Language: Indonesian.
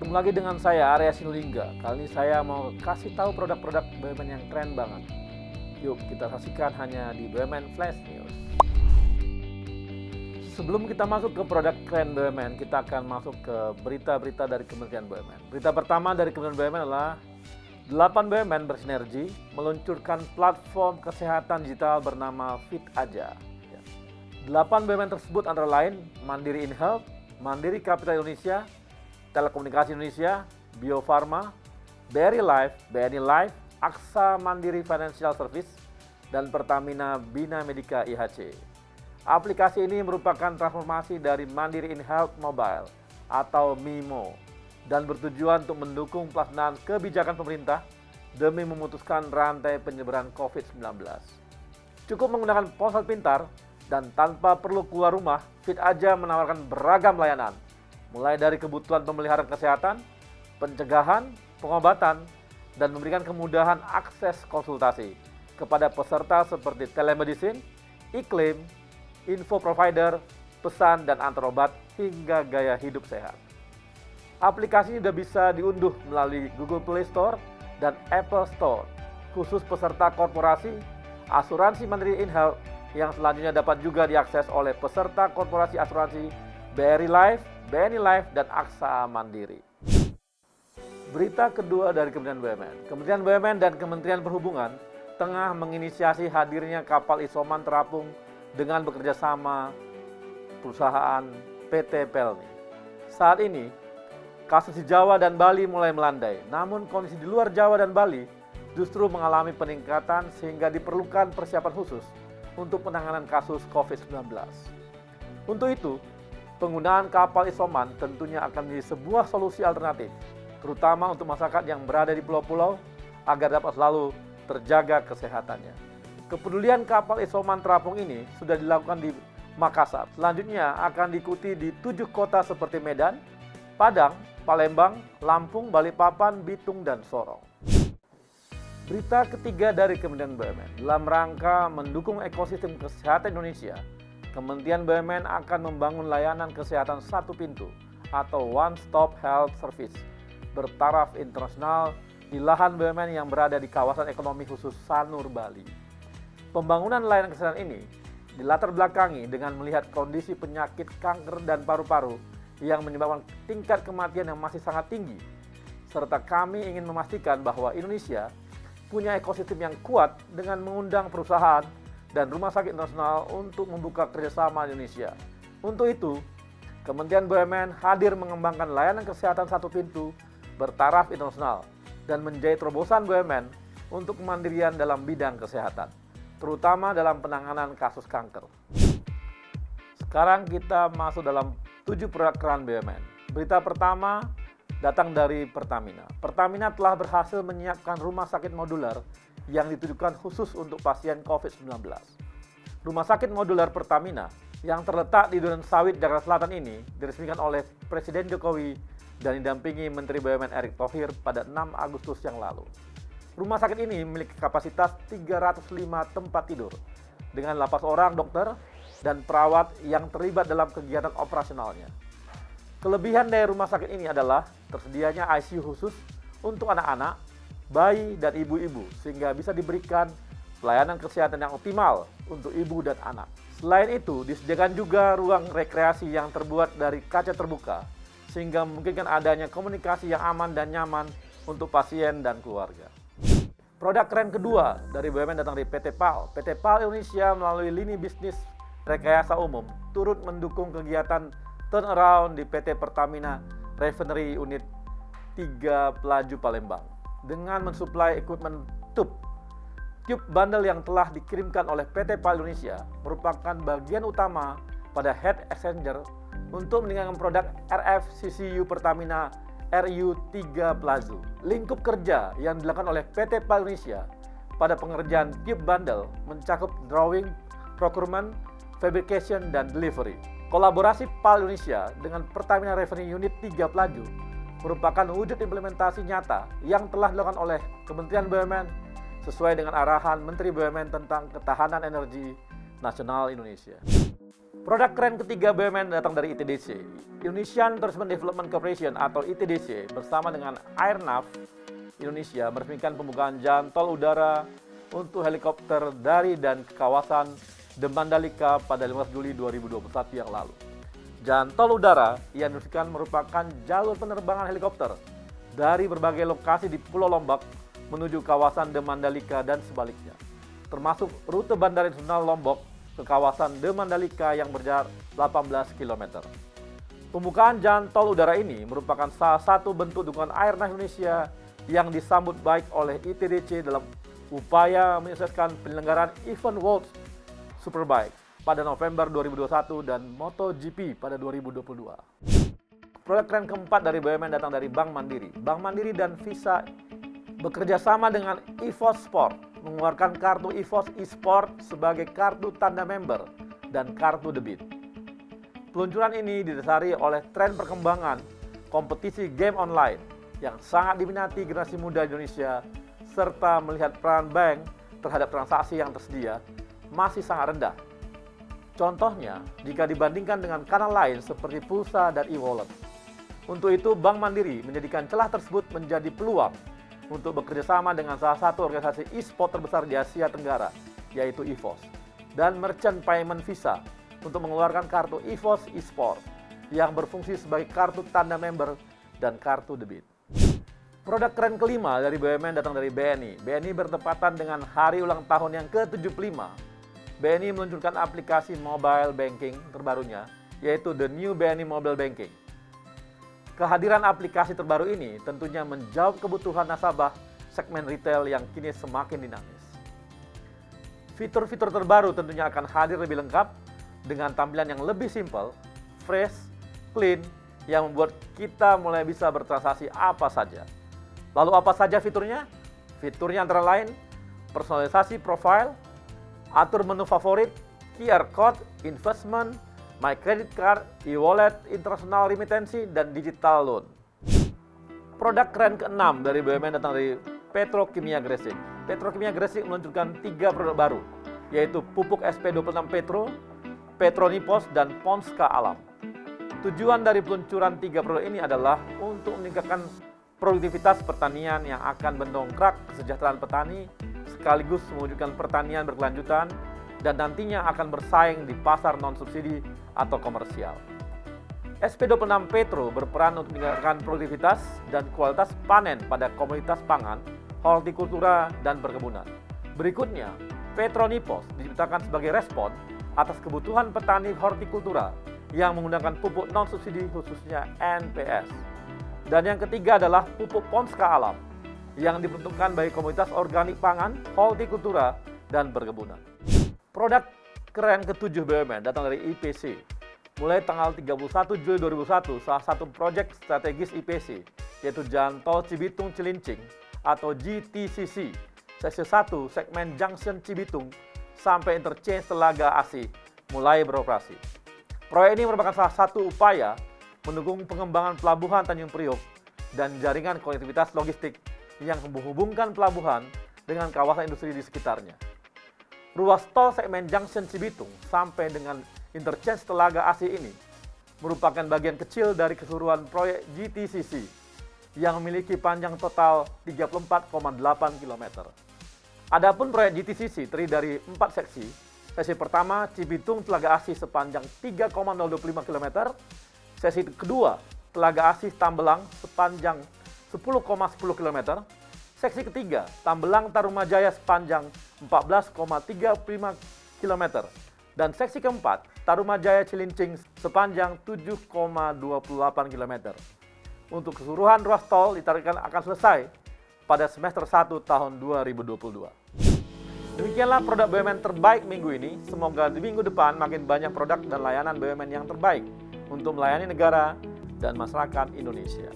Ketemu lagi dengan saya, Arya Sinulinga. Kali ini saya mau kasih tahu produk-produk BUMN yang keren banget. Yuk kita saksikan hanya di BUMN Flash News. Sebelum kita masuk ke produk keren BUMN, kita akan masuk ke berita-berita dari Kementerian BUMN. Berita pertama dari Kementerian BUMN adalah 8 BUMN bersinergi meluncurkan platform kesehatan digital bernama Fit Aja. 8 BUMN tersebut antara lain Mandiri InHealth, Mandiri Capital Indonesia, Telekomunikasi Indonesia, Bio Farma, BRI Life, BNI Life, Aksa Mandiri Financial Service, dan Pertamina Bina Medica IHC. Aplikasi ini merupakan transformasi dari Mandiri InHealth Mobile atau MIMO dan bertujuan untuk mendukung pelaksanaan kebijakan pemerintah demi memutuskan rantai penyebaran COVID-19. Cukup menggunakan ponsel pintar dan tanpa perlu keluar rumah, Fit Aja menawarkan beragam layanan, mulai dari kebutuhan pemeliharaan kesehatan, pencegahan, pengobatan, dan memberikan kemudahan akses konsultasi kepada peserta seperti telemedicine, iklim, info provider, pesan dan antar obat, hingga gaya hidup sehat. Aplikasi sudah bisa diunduh melalui Google Play Store dan Apple Store, khusus peserta korporasi, asuransi Mandiri InHealth yang selanjutnya dapat juga diakses oleh peserta korporasi asuransi BRI Life, BNI Life, dan Aksa Mandiri. Berita kedua dari Kementerian BUMN. Kementerian BUMN dan Kementerian Perhubungan tengah menginisiasi hadirnya kapal isoman terapung dengan bekerja sama perusahaan PT Pelni. Saat ini, kasus di Jawa dan Bali mulai melandai, namun kondisi di luar Jawa dan Bali justru mengalami peningkatan sehingga diperlukan persiapan khusus untuk penanganan kasus COVID-19. Untuk itu, penggunaan kapal isoman tentunya akan menjadi sebuah solusi alternatif, terutama untuk masyarakat yang berada di pulau-pulau agar dapat selalu terjaga kesehatannya. Kepedulian kapal isoman terapung ini sudah dilakukan di Makassar. Selanjutnya akan diikuti di 7 kota seperti Medan, Padang, Palembang, Lampung, Balikpapan, Bitung, dan Sorong. Berita ketiga dari Kementerian BUMN, dalam rangka mendukung ekosistem kesehatan Indonesia, Kementerian BUMN akan membangun layanan kesehatan satu pintu atau One Stop Health Service bertaraf internasional di lahan BUMN yang berada di kawasan ekonomi khusus Sanur, Bali. Pembangunan layanan kesehatan ini dilatar belakangi dengan melihat kondisi penyakit kanker dan paru-paru yang menyebabkan tingkat kematian yang masih sangat tinggi, serta kami ingin memastikan bahwa Indonesia punya ekosistem yang kuat dengan mengundang perusahaan dan rumah sakit internasional untuk membuka kerjasama Indonesia. Untuk itu, Kementerian BUMN hadir mengembangkan layanan kesehatan satu pintu bertaraf internasional dan menjadi terobosan BUMN untuk kemandirian dalam bidang kesehatan, terutama dalam penanganan kasus kanker. Sekarang kita masuk dalam 7 produk keren BUMN. Berita pertama datang dari Pertamina. Pertamina telah berhasil menyiapkan rumah sakit modular yang ditujukan khusus untuk pasien COVID-19. Rumah sakit modular Pertamina yang terletak di Duren Sawit, Jakarta Selatan ini diresmikan oleh Presiden Jokowi dan didampingi Menteri BUMN Erick Thohir pada 6 Agustus yang lalu. Rumah sakit ini memiliki kapasitas 305 tempat tidur dengan 8 orang dokter dan perawat yang terlibat dalam kegiatan operasionalnya. Kelebihan dari rumah sakit ini adalah tersedianya ICU khusus untuk anak-anak, bayi, dan ibu-ibu sehingga bisa diberikan pelayanan kesehatan yang optimal untuk ibu dan anak. Selain itu, disediakan juga ruang rekreasi yang terbuat dari kaca terbuka sehingga memungkinkan adanya komunikasi yang aman dan nyaman untuk pasien dan keluarga. Produk keren kedua dari BUMN datang dari PT PAL. PT PAL Indonesia melalui lini bisnis rekayasa umum turut mendukung kegiatan turnaround di PT Pertamina Refinery Unit 3 Pelaju Palembang dengan mensuplai equipment tube. Tube bundle yang telah dikirimkan oleh PT PAL Indonesia merupakan bagian utama pada heat exchanger untuk meningkatkan produk RFCCU Pertamina RU3 Pelaju. Lingkup kerja yang dilakukan oleh PT PAL Indonesia pada pengerjaan tube bundle mencakup drawing, procurement, fabrication, dan delivery. Kolaborasi PAL Indonesia dengan Pertamina Refinery Unit 3 Pelaju merupakan wujud implementasi nyata yang telah dilakukan oleh Kementerian BUMN sesuai dengan arahan Menteri BUMN tentang ketahanan energi nasional Indonesia. Produk keren ketiga BUMN datang dari ITDC, Indonesian Tourism Development Corporation atau ITDC bersama dengan Airnav Indonesia meresmikan pembukaan jalan tol udara untuk helikopter dari dan ke kawasan The Mandalika pada 15 Juli 2021 yang lalu. Jalan tol udara yang diresmikan merupakan jalur penerbangan helikopter dari berbagai lokasi di Pulau Lombok menuju kawasan The Mandalika dan sebaliknya, termasuk rute Bandara Internasional Lombok ke kawasan The Mandalika yang berjarak 18 km. Pembukaan jalan tol udara ini merupakan salah satu bentuk dukungan Airnav Indonesia yang disambut baik oleh ITDC dalam upaya menyukseskan penyelenggaraan event World Superbike pada November 2021 dan MotoGP pada 2022. Produk keren keempat dari BUMN datang dari Bank Mandiri. Bank Mandiri dan Visa bekerja sama dengan EVOS Sport mengeluarkan kartu EVOS eSport sebagai kartu tanda member dan kartu debit. Peluncuran ini didasari oleh tren perkembangan kompetisi game online yang sangat diminati generasi muda Indonesia serta melihat peran bank terhadap transaksi yang tersedia masih sangat rendah. Contohnya, jika dibandingkan dengan kanal lain seperti pulsa dan e-wallet. Untuk itu, Bank Mandiri menjadikan celah tersebut menjadi peluang untuk bekerja sama dengan salah satu organisasi e-sport terbesar di Asia Tenggara, yaitu EVOS, dan Merchant Payment Visa untuk mengeluarkan kartu EVOS eSport yang berfungsi sebagai kartu tanda member dan kartu debit. Produk keren kelima dari BUMN datang dari BNI. BNI bertepatan dengan hari ulang tahun yang ke-75. BNI meluncurkan aplikasi mobile banking terbarunya, yaitu The New BNI Mobile Banking. Kehadiran aplikasi terbaru ini tentunya menjawab kebutuhan nasabah segmen retail yang kini semakin dinamis. Fitur-fitur terbaru tentunya akan hadir lebih lengkap dengan tampilan yang lebih simpel, fresh, clean, yang membuat kita mulai bisa bertransaksi apa saja. Lalu apa saja fiturnya? Fiturnya antara lain personalisasi profile, atur menu favorit, QR code, investment, My Credit Card, e-wallet, international remittance, dan digital loan. Produk keren ke-6 dari BUMN datang dari Petrokimia Gresik. Petrokimia Gresik meluncurkan 3 produk baru, yaitu pupuk SP26 Petro, Petronipos, dan Ponska Alam. Tujuan dari peluncuran 3 produk ini adalah untuk meningkatkan produktivitas pertanian yang akan mendongkrak kesejahteraan petani, sekaligus mewujudkan pertanian berkelanjutan, dan nantinya akan bersaing di pasar non-subsidi atau komersial. SP26 Petro berperan untuk meningkatkan produktivitas dan kualitas panen pada komoditas pangan, hortikultura, dan perkebunan. Berikutnya, Petronipos diciptakan sebagai respon atas kebutuhan petani hortikultura yang menggunakan pupuk non-subsidi khususnya NPS. Dan yang ketiga adalah pupuk Ponska Alam yang diperuntukkan bagi komoditas organik pangan, hortikultura, dan perkebunan. Produk keren ke-7 BUMN datang dari IPC. Mulai tanggal 31 Juli 2001, salah satu proyek strategis IPC, yaitu Jalan Tol Cibitung-Cilincing atau GTCC, sesi 1 segmen Junction Cibitung sampai interchange Telaga Asih, mulai beroperasi. Proyek ini merupakan salah satu upaya mendukung pengembangan pelabuhan Tanjung Priok dan jaringan konektivitas logistik yang menghubungkan pelabuhan dengan kawasan industri di sekitarnya. Ruas tol segmen Junction Cibitung sampai dengan interchange Telaga Asih ini merupakan bagian kecil dari keseluruhan proyek GTCC yang memiliki panjang total 34,8 km. Adapun proyek GTCC terdiri dari 4 seksi. Sesi pertama Cibitung Telaga Asih sepanjang 3,025 km. Sesi kedua Telaga Asih Tambelang sepanjang 10,10 km. Seksi ketiga, Tambelang Tarumajaya sepanjang 14,35 km. Dan seksi keempat, Tarumajaya Cilincing sepanjang 7,28 km. Untuk keseluruhan ruas tol ditargetkan akan selesai pada semester 1 tahun 2022. Demikianlah produk BUMN terbaik minggu ini. Semoga di minggu depan makin banyak produk dan layanan BUMN yang terbaik untuk melayani negara dan masyarakat Indonesia.